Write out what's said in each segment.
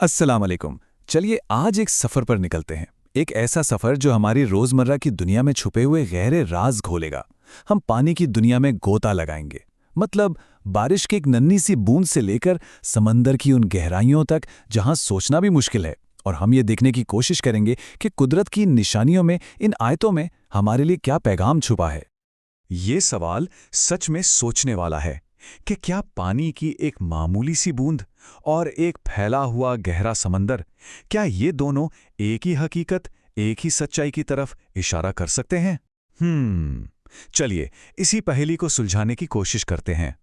अस्सलाम वालेकुम। चलिए आज एक सफ़र पर निकलते हैं। एक ऐसा सफ़र जो हमारी रोज़मर्रा की दुनिया में छुपे हुए गहरे राज खोलेगा। हम पानी की दुनिया में गोता लगाएंगे। मतलब बारिश की एक नन्ही सी बूंद से लेकर समंदर की उन गहराइयों तक जहां सोचना भी मुश्किल है। और हम ये देखने की कोशिश करेंगे कि कुदरत की इन निशानियों में, इन आयतों में हमारे लिए क्या पैगाम छुपा है। ये सवाल सच में सोचने वाला है कि क्या पानी की एक मामूली सी बूंद और एक फैला हुआ गहरा समंदर, क्या ये दोनों एक ही हकीकत, एक ही सच्चाई की तरफ इशारा कर सकते हैं? चलिए इसी पहेली को सुलझाने की कोशिश करते हैं।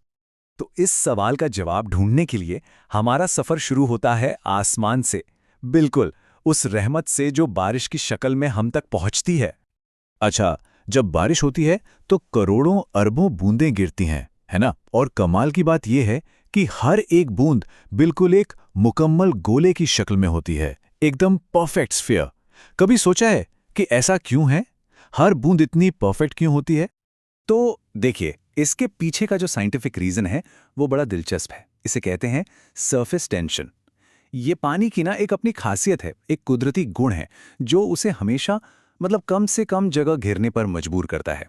तो इस सवाल का जवाब ढूंढने के लिए हमारा सफर शुरू होता है आसमान से। बिल्कुल, उस रहमत से जो बारिश की शक्ल में हम तक पहुंचती है। अच्छा, जब बारिश होती है तो करोड़ों अरबों बूंदें गिरती हैं, है ना? और कमाल की बात यह है कि हर एक बूंद बिल्कुल एक मुकम्मल गोले की शक्ल में होती है, एकदम परफेक्ट स्फीयर। कभी सोचा है कि ऐसा क्यों है? हर बूंद इतनी परफेक्ट क्यों होती है? तो देखिए, इसके पीछे का जो साइंटिफिक रीजन है वो बड़ा दिलचस्प है। इसे कहते हैं सरफेस टेंशन। ये पानी की ना एक अपनी खासियत है, एक कुदरती गुण है जो उसे हमेशा कम से कम जगह घेरने पर मजबूर करता है।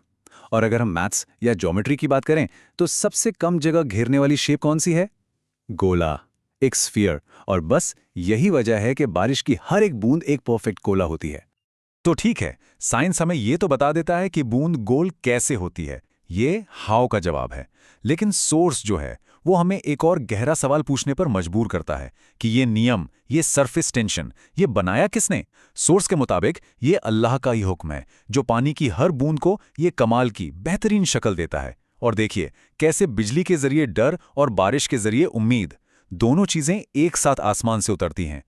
और अगर हम मैथ्स या ज्योमेट्री की बात करें तो सबसे कम जगह घेरने वाली शेप कौन सी है? गोला, एक स्फीयर। और बस यही वजह है कि बारिश की हर एक बूंद एक परफेक्ट गोला होती है। तो ठीक है, साइंस हमें ये तो बता देता है कि बूंद गोल कैसे होती है। ये हाउ का जवाब है। लेकिन सोर्स जो है वो हमें एक और गहरा सवाल पूछने पर मजबूर करता है कि ये नियम, ये सरफेस टेंशन, ये बनाया किसने? सोर्स के मुताबिक ये अल्लाह का ही हुक्म है जो पानी की हर बूंद को ये कमाल की बेहतरीन शक्ल देता है। और देखिए कैसे बिजली के जरिए डर और बारिश के जरिए उम्मीद, दोनों चीजें एक साथ आसमान से उतरती हैं।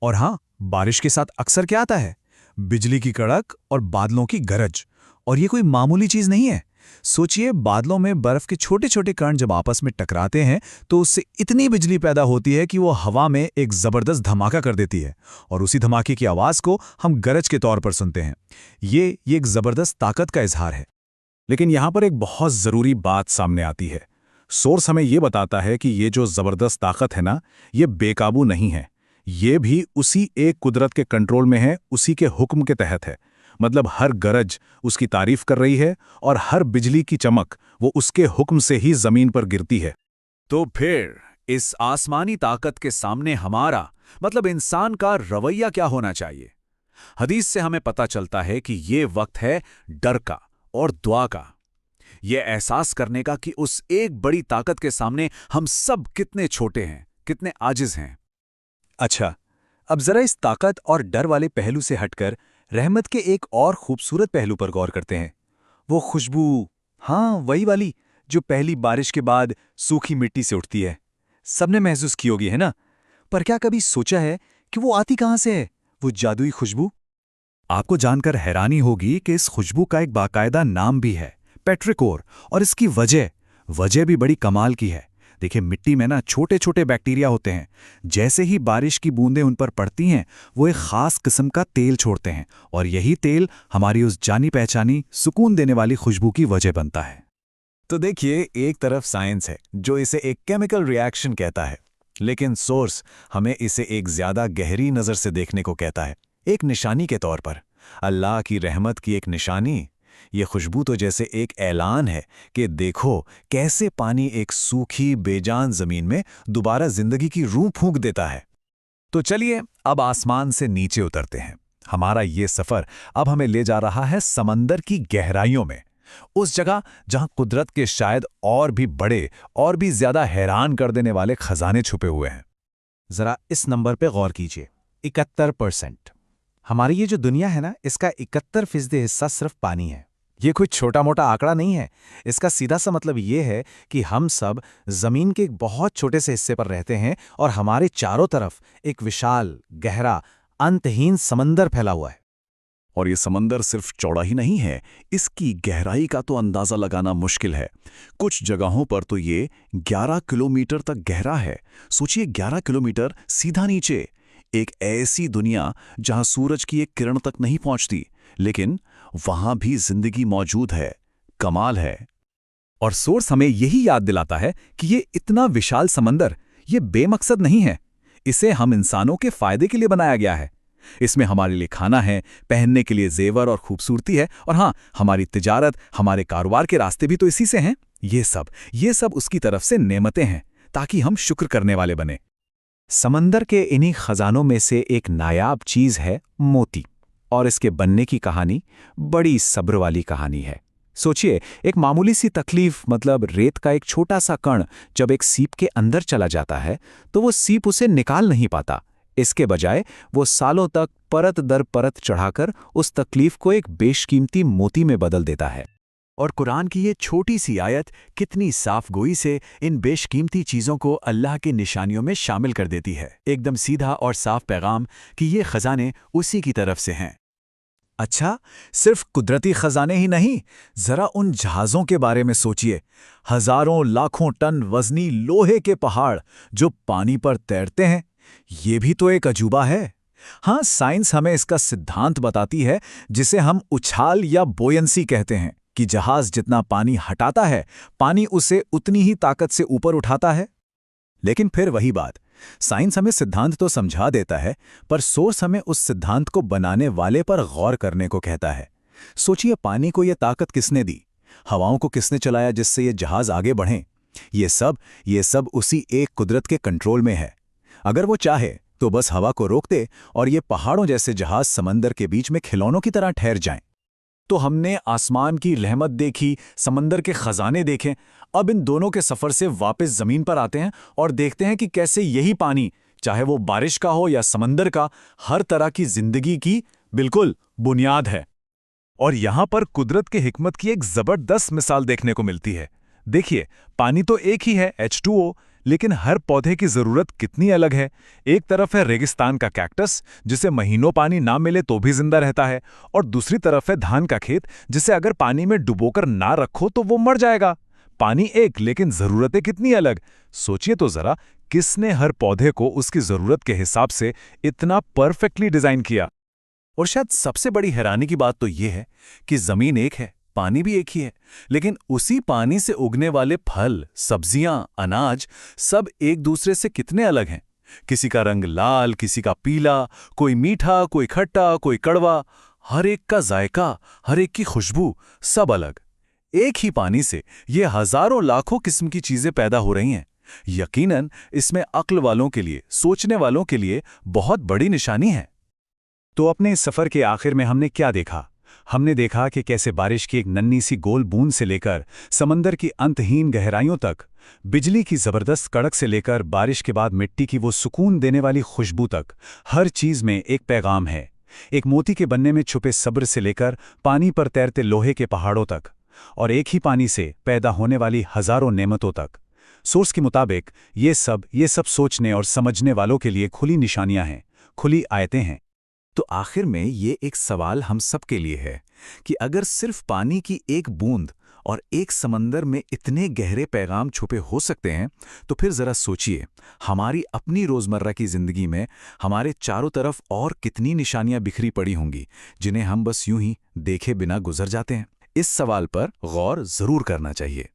और हाँ, बारिश के साथ अक्सर क्या आता है? बिजली की कड़क और बादलों की गरज। और ये कोई मामूली चीज नहीं है। सोचिए, बादलों में बर्फ के छोटे छोटे कण जब आपस में टकराते हैं तो उससे इतनी बिजली पैदा होती है कि वो हवा में एक जबरदस्त धमाका कर देती है। और उसी धमाके की आवाज को हम गरज के तौर पर सुनते हैं। ये एक जबरदस्त ताकत का इजहार है। लेकिन यहां पर एक बहुत जरूरी बात सामने आती है। सोर्स हमें यह बताता है कि ये जो जबरदस्त ताकत है ना, ये बेकाबू नहीं है। ये भी उसी एक कुदरत के कंट्रोल में है, उसी के हुक्म के तहत है। मतलब हर गरज उसकी तारीफ कर रही है और हर बिजली की चमक वो उसके हुक्म से ही जमीन पर गिरती है। तो फिर इस आसमानी ताकत के सामने हमारा इंसान का रवैया क्या होना चाहिए? हदीस से हमें पता चलता है कि ये वक्त है डर का और दुआ का। ये एहसास करने का कि उस एक बड़ी ताकत के सामने हम सब कितने छोटे हैं, कितने आजिज हैं। अच्छा, अब जरा इस ताकत और डर वाले पहलू से हटकर रहमत के एक और खूबसूरत पहलू पर गौर करते हैं। वो खुशबू, हाँ वही वाली जो पहली बारिश के बाद सूखी मिट्टी से उठती है। सबने महसूस की होगी, है ना? पर क्या कभी सोचा है कि वो आती कहां से है, वो जादुई खुशबू? आपको जानकर हैरानी होगी कि इस खुशबू का एक बाकायदा नाम भी है, पेट्रिकोर। और इसकी वजह भी बड़ी कमाल की है। देखिए, मिट्टी में ना छोटे छोटे बैक्टीरिया होते हैं। जैसे ही बारिश की बूंदें उन पर पड़ती हैं वो एक खास किस्म का तेल छोड़ते हैं और यही तेल हमारी उस जानी पहचानी सुकून देने वाली खुशबू की वजह बनता है। तो देखिए, एक तरफ साइंस है जो इसे एक केमिकल रिएक्शन कहता है, लेकिन सोर्स हमें इसे एक ज्यादा गहरी नजर से देखने को कहता है, एक निशानी के तौर पर। अल्लाह की रहमत की एक निशानी। ये खुशबू तो जैसे एक ऐलान है कि देखो कैसे पानी एक सूखी बेजान जमीन में दोबारा जिंदगी की रूह फूंक देता है। तो चलिए अब आसमान से नीचे उतरते हैं। हमारा ये सफर अब हमें ले जा रहा है समंदर की गहराइयों में, उस जगह जहां कुदरत के शायद और भी बड़े और भी ज्यादा हैरान कर देने वाले खजाने छुपे हुए हैं। जरा इस नंबर पे गौर कीजिए, 71%। हमारी ये जो दुनिया है ना, इसका 71% हिस्सा सिर्फ पानी है। ये कोई छोटा मोटा आंकड़ा नहीं है। इसका सीधा सा मतलब ये है कि हम सब जमीन के एक बहुत छोटे से हिस्से पर रहते हैं और हमारे चारों तरफ एक विशाल, गहरा, अंतहीन समंदर फैला हुआ है। और ये समंदर सिर्फ चौड़ा ही नहीं है, इसकी गहराई का तो अंदाजा लगाना मुश्किल है। कुछ जगहों पर तो ये 11 किलोमीटर तक गहरा है। सोचिए, 11 किलोमीटर सीधा नीचे, एक ऐसी दुनिया जहां सूरज की एक किरण तक नहीं पहुंचती, लेकिन वहां भी जिंदगी मौजूद है। कमाल है। और सोर्स हमें यही याद दिलाता है कि ये इतना विशाल समंदर ये बेमकसद नहीं है। इसे हम इंसानों के फायदे के लिए बनाया गया है। इसमें हमारे लिए खाना है, पहनने के लिए जेवर और खूबसूरती है, और हाँ, हमारी तिजारत, हमारे कारोबार के रास्ते भी तो इसी से हैं। ये सब उसकी तरफ से नेमतें हैं, ताकि हम शुक्र करने वाले बने। समंदर के इन्हीं खजानों में से एक नायाब चीज है मोती, और इसके बनने की कहानी बड़ी सब्र वाली कहानी है। सोचिए, एक मामूली सी तकलीफ, मतलब रेत का एक छोटा सा कण जब एक सीप के अंदर चला जाता है तो वो सीप उसे निकाल नहीं पाता। इसके बजाय वो सालों तक परत दर परत चढ़ाकर उस तकलीफ को एक बेशकीमती मोती में बदल देता है। और कुरान की ये छोटी सी आयत कितनी साफ गोई से इन बेशकीमती चीज़ों को अल्लाह की निशानियों में शामिल कर देती है। एकदम सीधा और साफ पैगाम कि ये खजाने उसी की तरफ से हैं। अच्छा, सिर्फ कुदरती खजाने ही नहीं, जरा उन जहाज़ों के बारे में सोचिए। हजारों लाखों टन वजनी लोहे के पहाड़ जो पानी पर तैरते हैं, ये भी तो एक अजूबा है। हाँ, साइंस हमें इसका सिद्धांत बताती है, जिसे हम उछाल या बोयंसी कहते हैं, कि जहाज जितना पानी हटाता है, पानी उसे उतनी ही ताकत से ऊपर उठाता है। लेकिन फिर वही बात, साइंस हमें सिद्धांत तो समझा देता है, पर सोर्स हमें उस सिद्धांत को बनाने वाले पर गौर करने को कहता है। सोचिए, पानी को यह ताकत किसने दी? हवाओं को किसने चलाया जिससे ये जहाज आगे बढ़ें? ये सब उसी एक कुदरत के कंट्रोल में है। अगर वो चाहे तो बस हवा को रोक दे और ये पहाड़ों जैसे जहाज समंदर के बीच में खिलौनों की तरह ठहर जाएं। तो हमने आसमान की रहमत देखी, समंदर के खजाने देखें। अब इन दोनों के सफर से वापस जमीन पर आते हैं और देखते हैं कि कैसे यही पानी, चाहे वो बारिश का हो या समंदर का, हर तरह की जिंदगी की बिल्कुल बुनियाद है। और यहां पर कुदरत के हिकमत की एक जबरदस्त मिसाल देखने को मिलती है। देखिए, पानी तो एक ही है, H2O, लेकिन हर पौधे की जरूरत कितनी अलग है। एक तरफ है रेगिस्तान का कैक्टस, जिसे महीनों पानी ना मिले तो भी जिंदा रहता है, और दूसरी तरफ है धान का खेत, जिसे अगर पानी में डुबोकर ना रखो तो वो मर जाएगा। पानी एक, लेकिन जरूरतें कितनी अलग। सोचिए तो जरा, किसने हर पौधे को उसकी जरूरत के हिसाब से इतना परफेक्टली डिजाइन किया। और शायद सबसे बड़ी हैरानी की बात तो यह है कि जमीन एक है, पानी भी एक ही है, लेकिन उसी पानी से उगने वाले फल, सब्जियां, अनाज सब एक दूसरे से कितने अलग हैं। किसी का रंग लाल, किसी का पीला, कोई मीठा, कोई खट्टा, कोई कड़वा। हर एक का जायका, हर एक की खुशबू सब अलग। एक ही पानी से ये हजारों लाखों किस्म की चीजें पैदा हो रही हैं। यकीनन इसमें अक्ल वालों के लिए, सोचने वालों के लिए बहुत बड़ी निशानी है। तो अपने इस सफर के आखिर में हमने क्या देखा? हमने देखा कि कैसे बारिश की एक नन्ही सी गोल बूंद से लेकर समंदर की अंतहीन गहराइयों तक, बिजली की जबरदस्त कड़क से लेकर बारिश के बाद मिट्टी की वो सुकून देने वाली खुशबू तक, हर चीज में एक पैगाम है। एक मोती के बनने में छुपे सब्र से लेकर पानी पर तैरते लोहे के पहाड़ों तक, और एक ही पानी से पैदा होने वाली हजारों नेमतों तक। सोर्स के मुताबिक ये सब सोचने और समझने वालों के लिए खुली निशानियां हैं, खुली आयतें हैं। तो आखिर में ये एक सवाल हम सब के लिए है कि अगर सिर्फ पानी की एक बूंद और एक समंदर में इतने गहरे पैगाम छुपे हो सकते हैं, तो फिर जरा सोचिए, हमारी अपनी रोजमर्रा की जिंदगी में हमारे चारों तरफ और कितनी निशानियां बिखरी पड़ी होंगी, जिन्हें हम बस यूं ही देखे बिना गुजर जाते हैं। इस सवाल पर गौर जरूर करना चाहिए।